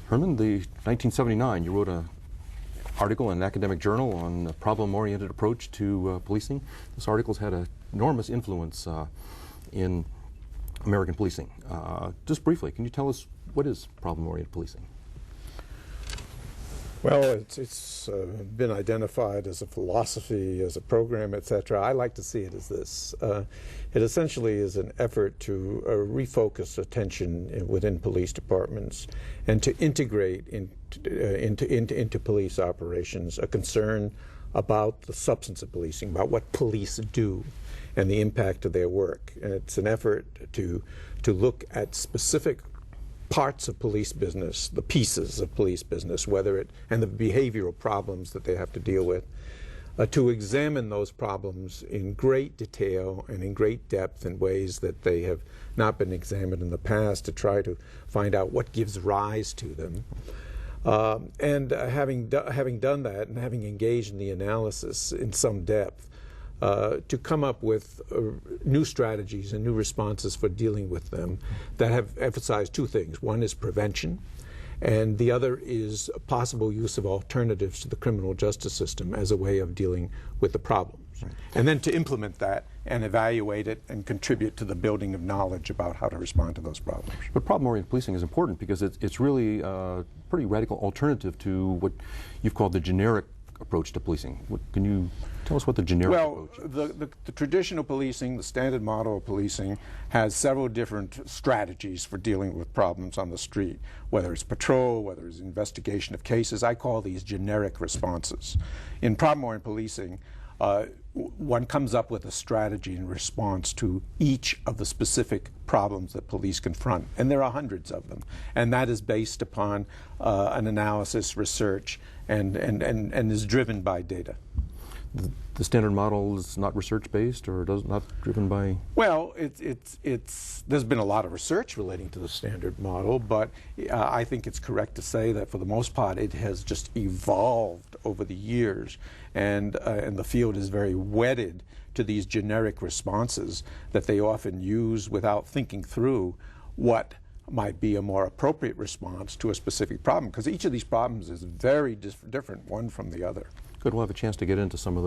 Herman, the 1979, you wrote an article in an academic journal on a problem-oriented approach to policing. This article's had an enormous influence in American policing. Just briefly, can you tell us what is problem-oriented policing? Well, it's been identified as a philosophy, as a program, etc. I like to see it as this. It essentially is an effort to refocus attention within police departments and to integrate into police operations a concern about the substance of policing, about what police do and the impact of their work. And it's an effort to look at specific parts of police business, the pieces of police business, and the behavioral problems that they have to deal with, to examine those problems in great detail and in great depth in ways that they have not been examined in the past, to try to find out what gives rise to them. Having done that and having engaged in the analysis in some depth, to come up with new strategies and new responses for dealing with them that have emphasized two things. One is prevention, and the other is possible use of alternatives to the criminal justice system as a way of dealing with the problems. Right. And then to implement that and evaluate it and contribute to the building of knowledge about how to respond to those problems. But problem-oriented policing is important because it's really a pretty radical alternative to what you've called the generic approach to policing. Can you tell us what the generic approach is? Well, the traditional policing, the standard model of policing, has several different strategies for dealing with problems on the street, whether it's patrol, whether it's investigation of cases. I call these generic responses. In problem-oriented policing, one comes up with a strategy in response to each of the specific problems that police confront, and there are hundreds of them, and that is based upon an analysis, research, and is driven by data. The standard model is not research-based, or not driven by? Well, there's been a lot of research relating to the standard model, but I think it's correct to say that for the most part it has just evolved over the years, and the field is very wedded to these generic responses that they often use without thinking through what might be a more appropriate response to a specific problem, because each of these problems is very different one from the other. Good, we'll have a chance to get into some of those